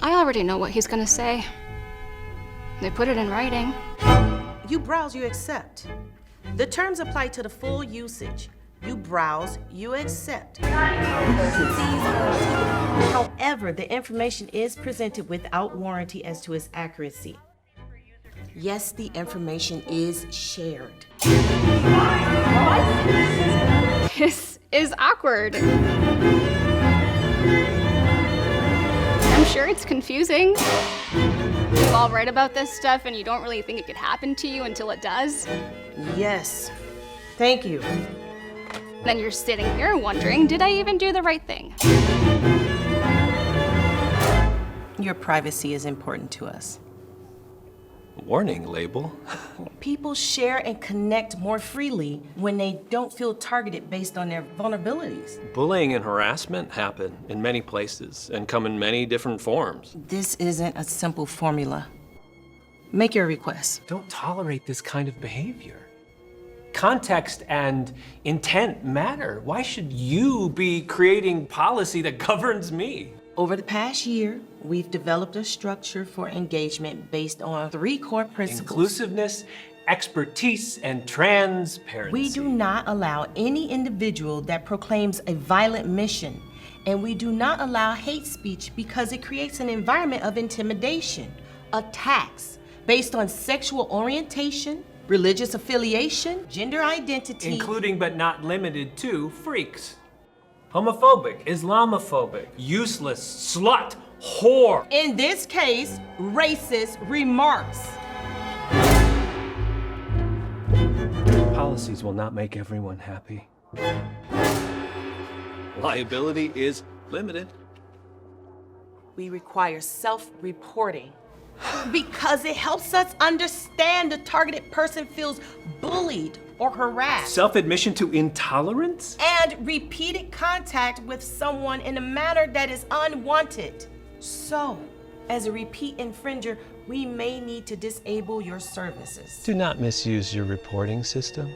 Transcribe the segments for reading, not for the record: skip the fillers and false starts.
I already know what he's gonna say. They put it in writing. You browse, you accept. The terms apply to the full usage. You browse, you accept. However, the information is presented without warranty as to its accuracy. Yes, the information is shared. This is awkward. I'm sure it's confusing. You all write about this stuff and you don't really think it could happen to you until it does. Yes. Thank you. Then you're sitting here wondering, did I even do the right thing? Your privacy is important to us. Warning label. People share and connect more freely when they don't feel targeted based on their vulnerabilities. Bullying and harassment happen in many places and come in many different forms. This isn't a simple formula. Make your request. Don't tolerate this kind of behavior. Context and intent matter. Why should you be creating policy that governs me? Over the past year, we've developed a structure for engagement based on 3 core principles. Inclusiveness, expertise, and transparency. We do not allow any individual that proclaims a violent mission, and we do not allow hate speech because it creates an environment of intimidation, attacks based on sexual orientation, religious affiliation, gender identity. Including but not limited to freaks. Homophobic, Islamophobic, useless, slut, whore. In this case, racist remarks. Policies will not make everyone happy. Liability is limited. We require self-reporting because it helps us understand the targeted person feels bullied or harassed. Self-admission to intolerance? And repeated contact with someone in a manner that is unwanted. So, as a repeat infringer, we may need to disable your services. Do not misuse your reporting system.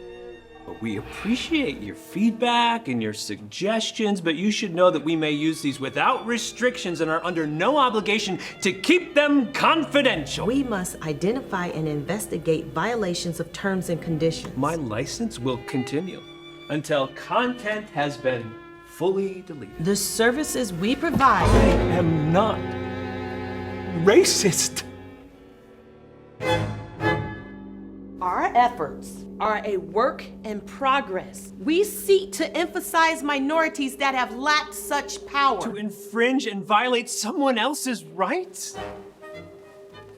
We appreciate your feedback and your suggestions, but you should know that we may use these without restrictions and are under no obligation to keep them confidential. We must identify and investigate violations of terms and conditions. My license will continue until content has been fully deleted. The services we provide. I am not racist. Our efforts are a work in progress. We seek to emphasize minorities that have lacked such power. To infringe and violate someone else's rights?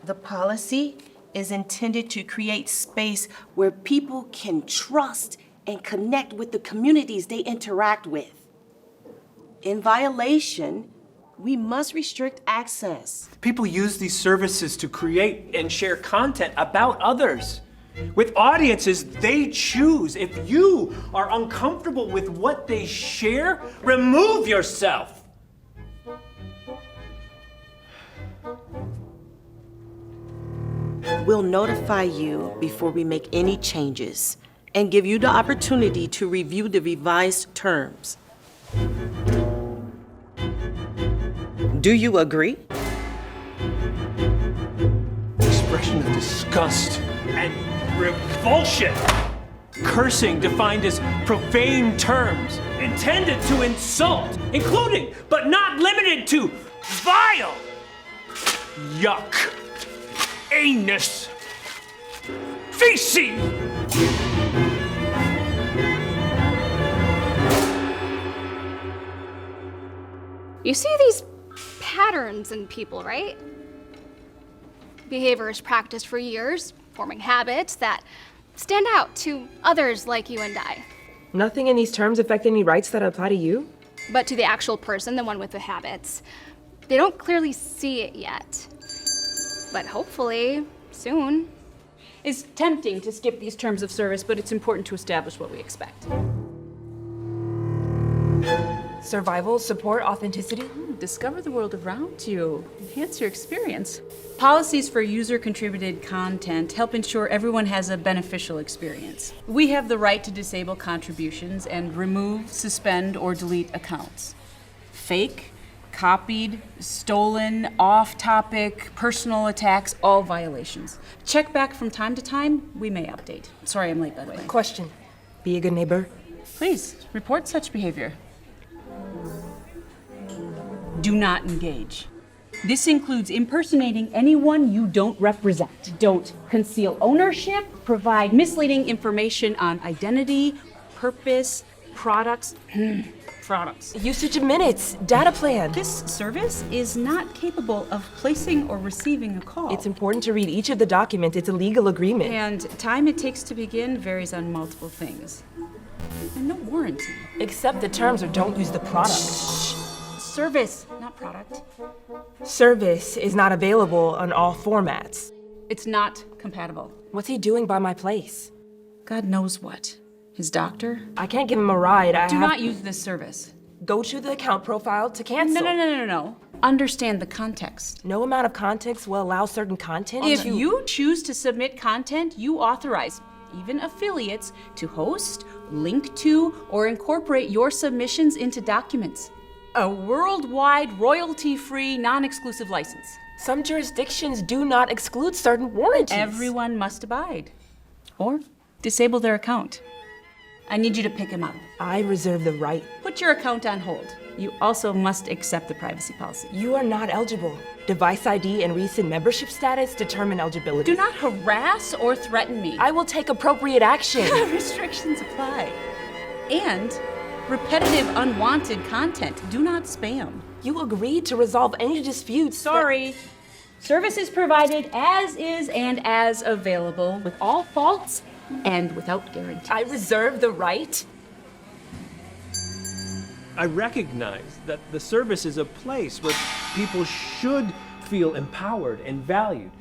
The policy is intended to create space where people can trust and connect with the communities they interact with. In violation, we must restrict access. People use these services to create and share content about others with audiences they choose. If you are uncomfortable with what they share, remove yourself. We'll notify you before we make any changes and give you the opportunity to review the revised terms. Do you agree? Expression of disgust and revulsion. Cursing defined as profane terms intended to insult, including but not limited to vile, yuck, anus, feces. You see these patterns in people, right? Behavior is practiced for years, forming habits that stand out to others like you and I. Nothing in these terms affect any rights that apply to you? But to the actual person, the one with the habits, they don't clearly see it yet. But hopefully, soon. It's tempting to skip these terms of service, but it's important to establish what we expect. Survival, support, authenticity? discover the world around you, enhance your experience. Policies for user-contributed content help ensure everyone has a beneficial experience. We have the right to disable contributions and remove, suspend, or delete accounts. Fake, copied, stolen, off-topic, personal attacks, all violations. Check back from time to time, we may update. Sorry I'm late, by the way. Question. Be a good neighbor. Please, report such behavior. Do not engage. This includes impersonating anyone you don't represent. Don't conceal ownership, provide misleading information on identity, purpose, products. Products. Usage of minutes. Data plan. This service is not capable of placing or receiving a call. It's important to read each of the documents. It's a legal agreement. And time it takes to begin varies on multiple things. And no warranty. Accept the terms or don't use the product. Service, not product. Service is not available on all formats. It's not compatible. What's he doing by my place? God knows what. His doctor? I can't give him a ride. Do not use this service. Go to the account profile to cancel. No. Understand the context. No amount of context will allow certain content If to... you choose to submit content, you authorize, even affiliates, to host, link to, or incorporate your submissions into documents. A worldwide, royalty-free, non-exclusive license. Some jurisdictions do not exclude certain warranties. Everyone must abide. Or disable their account. I need you to pick him up. I reserve the right. Put your account on hold. You also must accept the privacy policy. You are not eligible. Device ID and recent membership status determine eligibility. Do not harass or threaten me. I will take appropriate action. Restrictions apply. And repetitive, unwanted content. Do not spam. You agreed to resolve any disputes. Sorry. Service is provided as is and as available, with all faults and without guarantee. I reserve the right. I recognize that the service is a place where people should feel empowered and valued.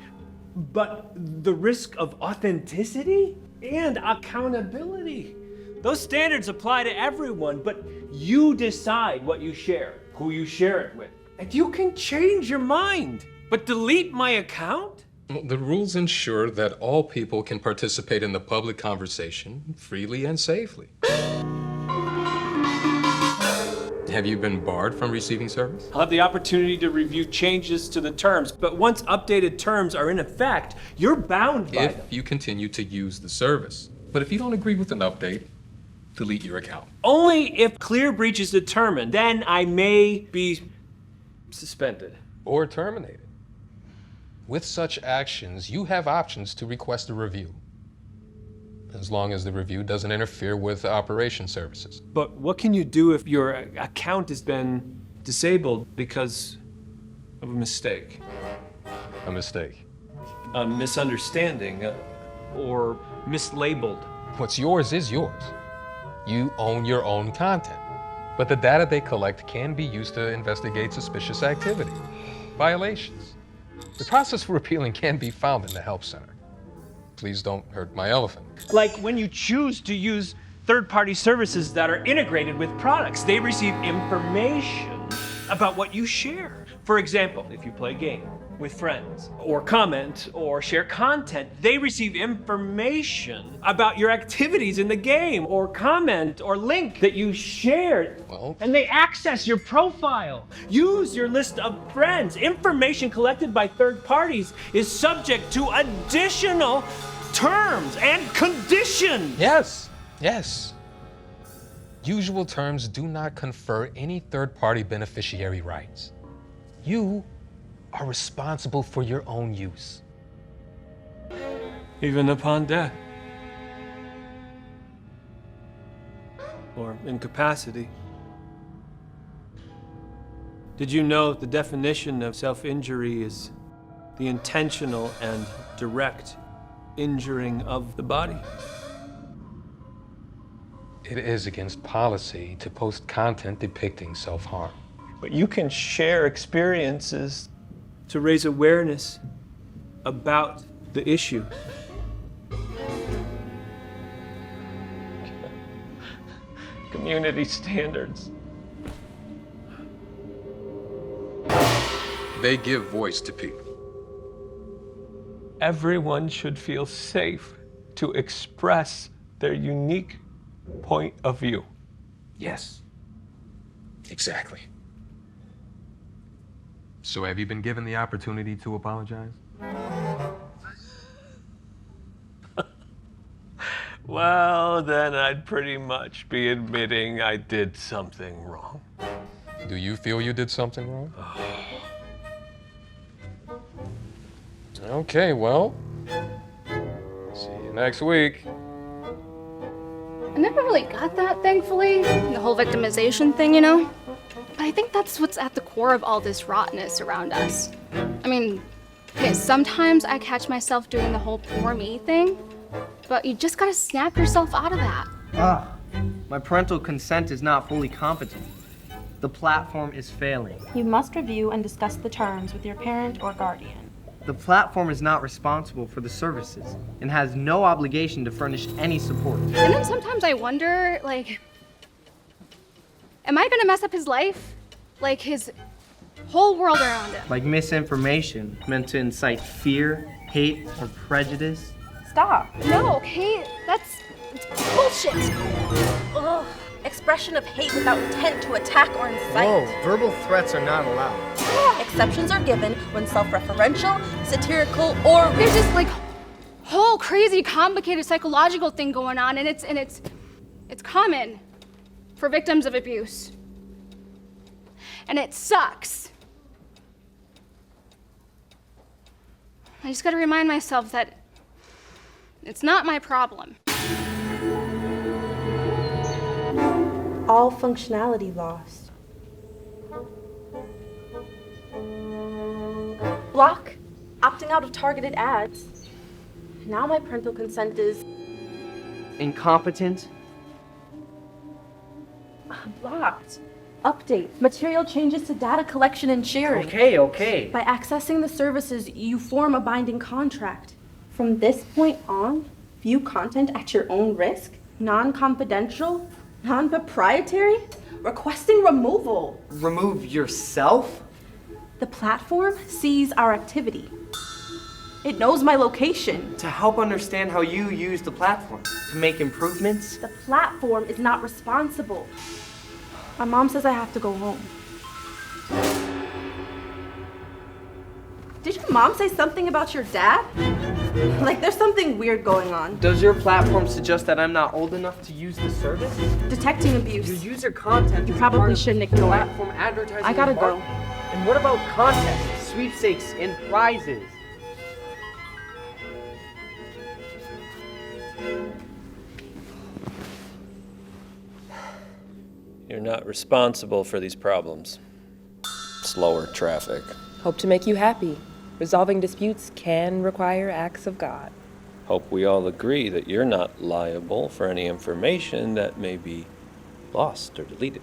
But the risk of authenticity and accountability, those standards apply to everyone, but you decide what you share, who you share it with. And you can change your mind, but delete my account? Well, the rules ensure that all people can participate in the public conversation freely and safely. Have you been barred from receiving service? I'll have the opportunity to review changes to the terms, but once updated terms are in effect, you're bound by them. If you continue to use the service. But if you don't agree with an update, delete your account. Only if clear breach is determined, then I may be suspended. Or terminated. With such actions, you have options to request a review, as long as the review doesn't interfere with operation services. But what can you do if your account has been disabled because of a mistake? A mistake. A misunderstanding, or mislabeled? What's yours is yours. You own your own content. But the data they collect can be used to investigate suspicious activity, violations. The process for appealing can be found in the Help Center. Please don't hurt my elephant. Like when you choose to use third-party services that are integrated with products, they receive information about what you share. For example, if you play a game with friends, or comment, or share content, they receive information about your activities in the game, or comment, or link that you shared. Well, and they access your profile, use your list of friends. Information collected by third parties is subject to additional terms and conditions. yes. Usual terms do not confer any third-party beneficiary rights. You are responsible for your own use. Even upon death. Or incapacity. Did you know the definition of self-injury is the intentional and direct injuring of the body? It is against policy to post content depicting self-harm. But you can share experiences to raise awareness about the issue. Community standards. They give voice to people. Everyone should feel safe to express their unique point of view. Yes. Exactly. So have you been given the opportunity to apologize? Well, then I'd pretty much be admitting I did something wrong. Do you feel you did something wrong? Okay, well, see you next week. I never really got that, thankfully. The whole victimization thing, you know? But I think that's what's at the core of all this rottenness around us. I mean, okay, sometimes I catch myself doing the whole poor me thing, but you just gotta snap yourself out of that. My parental consent is not fully competent. The platform is failing. You must review and discuss the terms with your parent or guardian. The platform is not responsible for the services and has no obligation to furnish any support. And then sometimes I wonder, like, am I gonna mess up his life? Like, his whole world around him? Like misinformation meant to incite fear, hate, or prejudice. Stop. No, okay? It's bullshit. Ugh. Expression of hate without intent to attack or incite. Whoa, verbal threats are not allowed. Exceptions are given when self-referential, satirical, or There's this, like, whole crazy, complicated psychological thing going on, and it's common for victims of abuse. And it sucks. I just gotta remind myself that it's not my problem. all functionality lost. Block, opting out of targeted ads. Now my parental consent is incompetent. Blocked. Update. Material changes to data collection and sharing. Okay. By accessing the services, you form a binding contract. From this point on, view content at your own risk, non-confidential, non-proprietary, requesting removal. Remove yourself? The platform sees our activity. It knows my location. To help understand how you use the platform, to make improvements? The platform is not responsible. My mom says I have to go home. Did your mom say something about your dad? Like there's something weird going on. Does your platform suggest that I'm not old enough to use the service? Detecting abuse. Your user content. You probably shouldn't ignore it. Platform advertising. I gotta go. And what about contests, sweepstakes, and prizes? You're not responsible for these problems. Slower traffic. Hope to make you happy. Resolving disputes can require acts of God. Hope we all agree that you're not liable for any information that may be lost or deleted.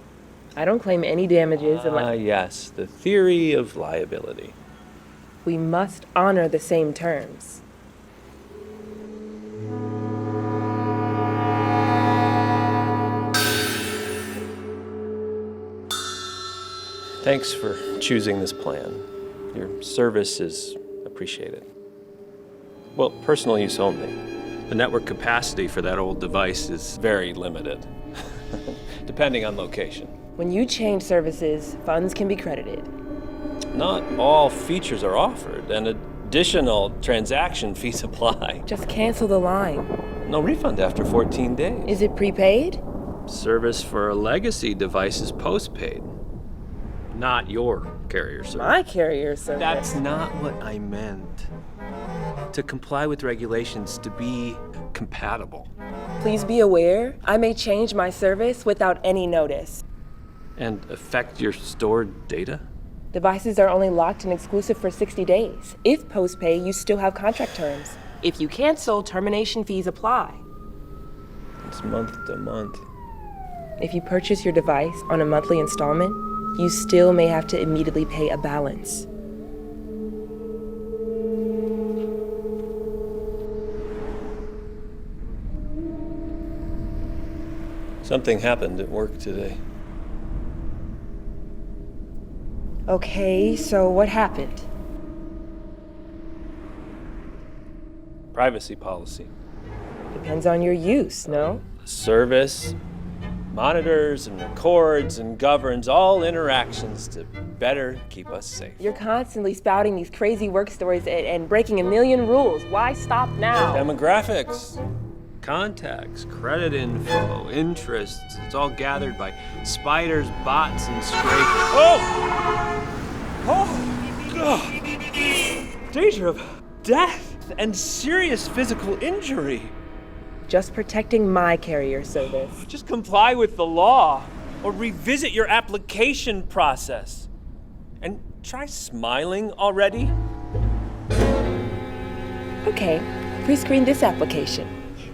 I don't claim any damages unless... Yes, the theory of liability. We must honor the same terms. Thanks for choosing this plan. Your service is appreciated. Well, personal use only. The network capacity for that old device is very limited, depending on location. When you change services, funds can be credited. Not all features are offered, and additional transaction fees apply. Just cancel the line. No refund after 14 days. Is it prepaid? Service for a legacy device is postpaid. Not your carrier service. My carrier service. That's not what I meant. To comply with regulations, to be compatible. Please be aware, I may change my service without any notice. And affect your stored data? Devices are only locked and exclusive for 60 days. If post-pay, you still have contract terms. If you cancel, termination fees apply. It's month to month. If you purchase your device on a monthly installment, you still may have to immediately pay a balance. Something happened at work today. Okay, so what happened? Privacy policy. Depends on your use, no? Service monitors and records and governs all interactions to better keep us safe. You're constantly spouting these crazy work stories and breaking a million rules. Why stop now? Demographics, contacts, credit info, interests. It's all gathered by spiders, bots, and scrapers. Danger of death and serious physical injury. Just protecting my carrier service. Just comply with the law or revisit your application process. And try smiling already. Okay, pre-screen this application.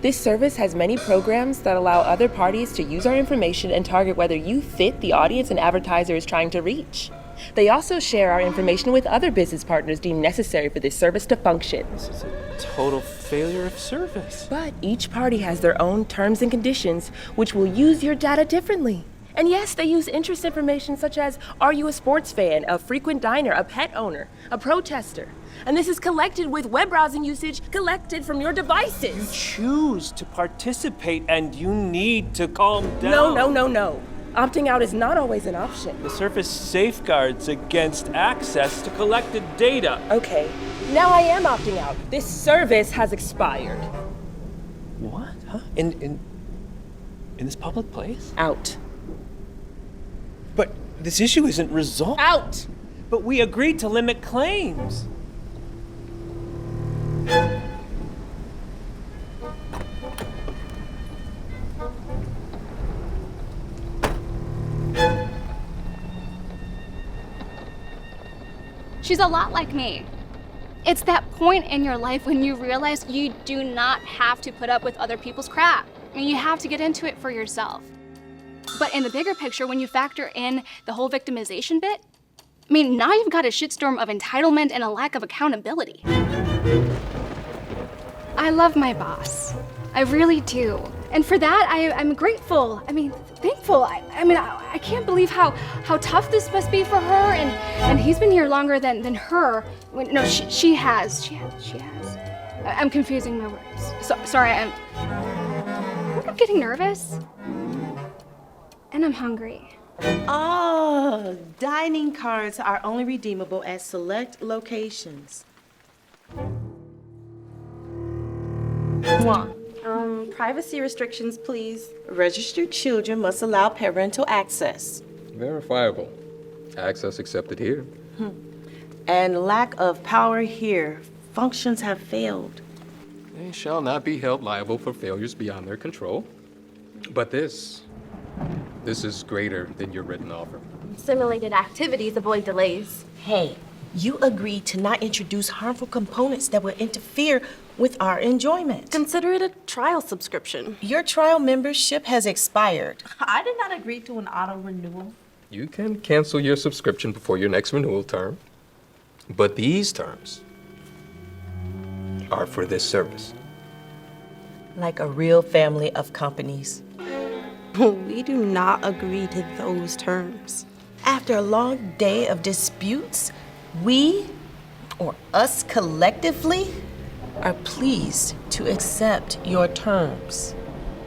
This service has many programs that allow other parties to use our information and target whether you fit the audience an advertiser is trying to reach. They also share our information with other business partners deemed necessary for this service to function. This is a total failure of service. But each party has their own terms and conditions, which will use your data differently. And yes, they use interest information such as, are you a sports fan, a frequent diner, a pet owner, a protester? And this is collected with web browsing usage collected from your devices. You choose to participate and you need to calm down. No. Opting out is not always an option. The service safeguards against access to collected data. Okay, now I am opting out. This service has expired. What? Huh? In this public place? Out. But this issue isn't resolved. Out! But we agreed to limit claims. She's a lot like me. It's that point in your life when you realize you do not have to put up with other people's crap. I mean, you have to get into it for yourself. But in the bigger picture, when you factor in the whole victimization bit, I mean, now you've got a shitstorm of entitlement and a lack of accountability. I love my boss. I really do. And for that, I'm grateful. I mean, thankful. I can't believe how tough this must be for her. And he's been here longer than her. No, she has. I'm confusing my words. Sorry, I'm getting nervous. And I'm hungry. Oh, dining cards are only redeemable at select locations. Privacy restrictions, please. Registered children must allow parental access. Verifiable. Access accepted here. And lack of power here. Functions have failed. They shall not be held liable for failures beyond their control. But this is greater than your written offer. Simulated activities avoid delays. Hey, you agreed to not introduce harmful components that would interfere with our enjoyment. Consider it a trial subscription. Your trial membership has expired. I did not agree to an auto renewal. You can cancel your subscription before your next renewal term. But these terms are for this service. Like a real family of companies. We do not agree to those terms. After a long day of disputes, we, or us collectively, are pleased to accept your terms.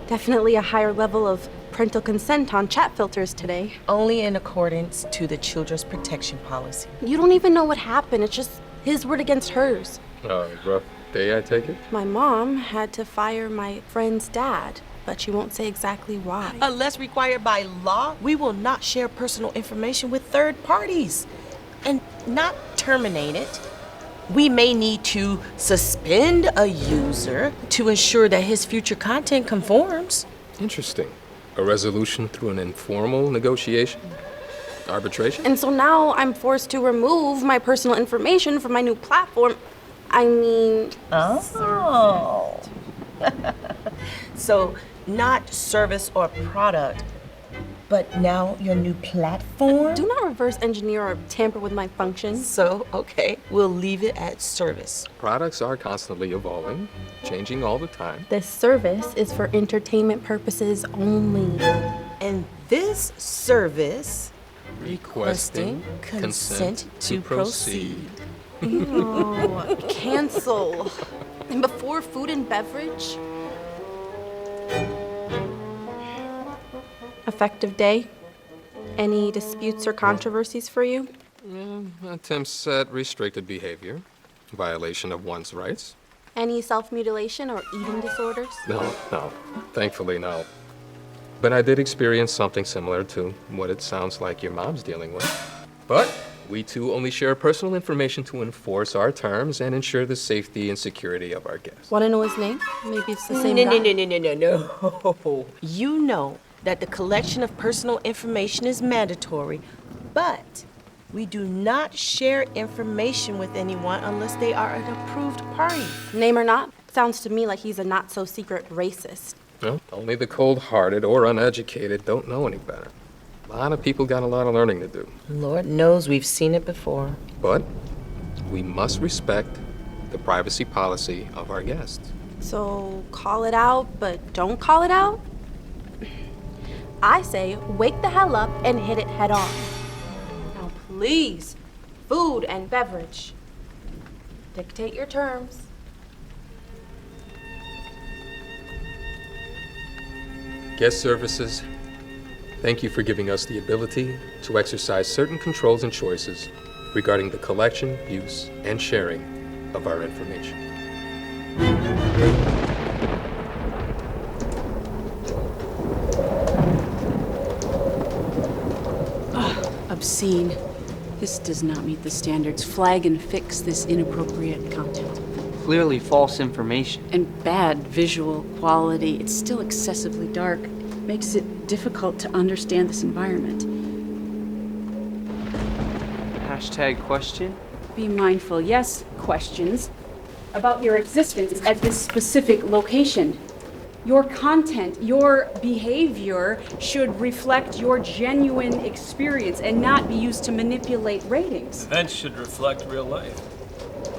Definitely a higher level of parental consent on chat filters today. Only in accordance to the Children's Protection Policy. You don't even know what happened. It's just his word against hers. Rough day, I take it? My mom had to fire my friend's dad, but she won't say exactly why. Unless required by law, we will not share personal information with third parties. And not terminate it. We may need to suspend a user to ensure that his future content conforms. Interesting. A resolution through an informal negotiation? Arbitration? And so now I'm forced to remove my personal information from my new platform. Oh. So, not service or product, but now your new platform? Do not reverse engineer or tamper with my functions. So, okay, we'll leave it at service. Products are constantly evolving, changing all the time. This service is for entertainment purposes only. And this service Requesting consent to proceed. Ew, cancel. And before food and beverage? Effective day? Any disputes or controversies for you? Attempts at restricted behavior, violation of one's rights. Any self-mutilation or eating disorders? No, thankfully no. But I did experience something similar to what it sounds like your mom's dealing with. But we too only share personal information to enforce our terms and ensure the safety and security of our guests. Want to know his name? Maybe it's the same No. You know that the collection of personal information is mandatory, but we do not share information with anyone unless they are an approved party. Name or not? Sounds to me like he's a not-so-secret racist. Well, only the cold-hearted or uneducated don't know any better. A lot of people got a lot of learning to do. Lord knows we've seen it before. But we must respect the privacy policy of our guests. So call it out, but don't call it out? I say wake the hell up and hit it head on. Now please, food and beverage. Dictate your terms. Guest services, thank you for giving us the ability to exercise certain controls and choices regarding the collection, use, and sharing of our information. Obscene. This does not meet the standards. Flag and fix this inappropriate content. Clearly false information. And bad visual quality. It's still excessively dark. Makes it difficult to understand this environment. Hashtag question? Be mindful, yes, questions about your existence at this specific location. Your content, your behavior should reflect your genuine experience and not be used to manipulate ratings. Events should reflect real life.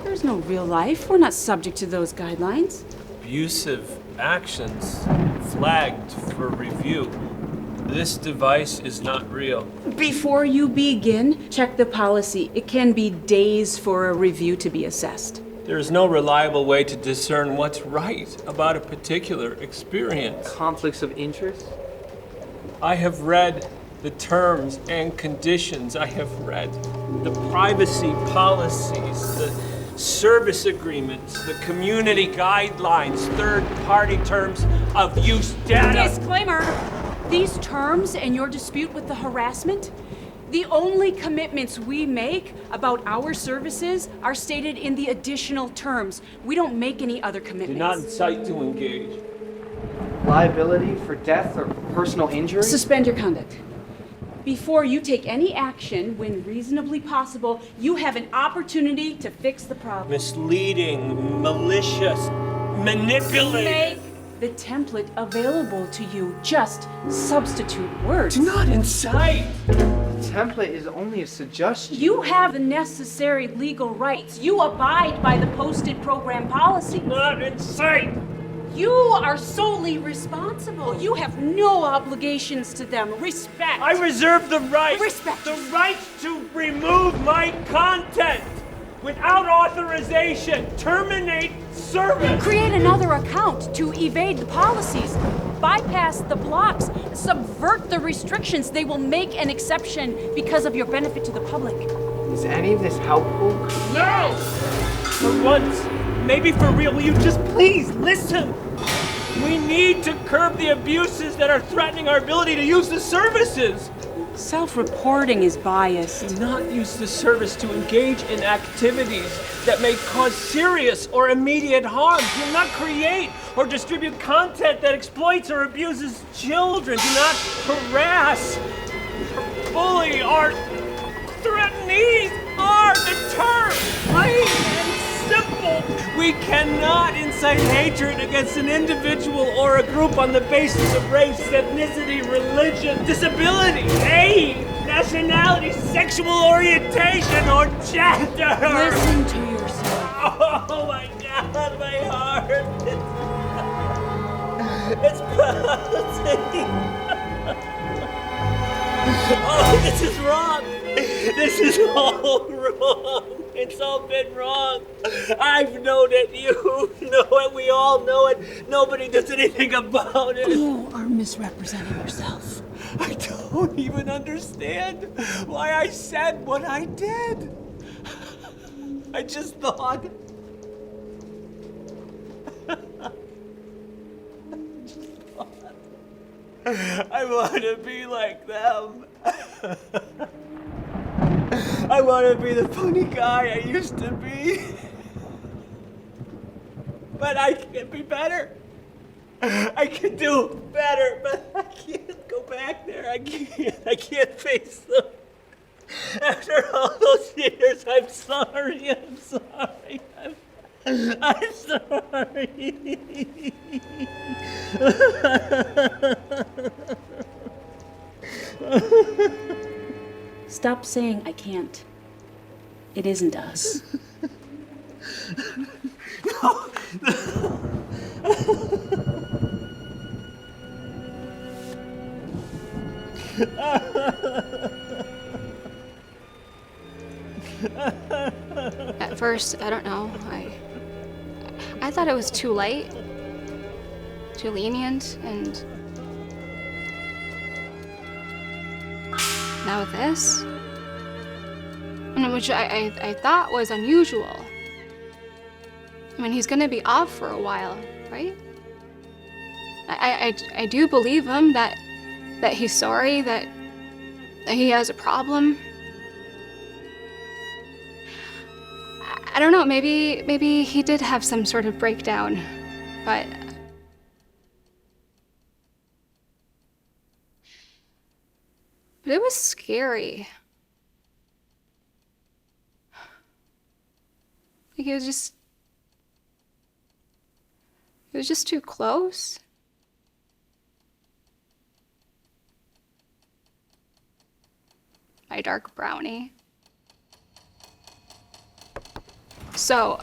There's no real life. We're not subject to those guidelines. Abusive actions flagged for review. This device is not real. Before you begin, check the policy. It can be days for a review to be assessed. There is no reliable way to discern what's right about a particular experience. Conflicts of interest? I have read the terms and conditions. I have read the privacy policies, the service agreements, the community guidelines, third-party terms of use data. Disclaimer! These terms and your dispute with the harassment, the only commitments we make about our services are stated in the additional terms. We don't make any other commitments. Do not incite to engage. Liability for death or personal injury? Suspend your conduct. Before you take any action, when reasonably possible, you have an opportunity to fix the problem. Misleading, malicious, manipulative. Make the template available to you. Just substitute words. Do not incite. The template is only a suggestion. You have the necessary legal rights. You abide by the posted program policy. Not incite. You are solely responsible. You have no obligations to them. Respect. I reserve the right. Respect. The right to remove my content without authorization. Terminate service. Create another account to evade the policies. Bypass the blocks. Subvert the restrictions. They will make an exception because of your benefit to the public. Is any of this helpful? No! For once, maybe for real, will you just please listen? We need to curb the abuses that are threatening our ability to use the services. Self-reporting is biased. Do not use the service to engage in activities that may cause serious or immediate harm. Do not create or distribute content that exploits or abuses children. Do not harass, bully, or threaten. These are the terms. Plain and simple. We cannot incite hatred against an individual or a group on the basis of race, ethnicity, religion, disability, age, nationality, sexual orientation, or gender. Listen to yourself. Oh my God, my heart. It's pulsating. Oh, this is wrong. This is all wrong. It's all been wrong. I've known it. You know it. We all know it. Nobody does anything about it. You are misrepresenting yourself. I don't even understand why I said what I did. I just thought. I want to be like them. I want to be the funny guy I used to be. But I can be better. I can do better, but I can't go back there. I can't face them. After all those years, I'm sorry. I'm sorry. I'm sorry. Stop saying I can't. It isn't us. At first, I don't know. I thought it was too light, too lenient, and now this, and which I thought was unusual. I mean, he's gonna be off for a while, right? I do believe him that he's sorry, that he has a problem. I don't know, maybe he did have some sort of breakdown, but it was scary. Like it was just too close. My dark brownie. So,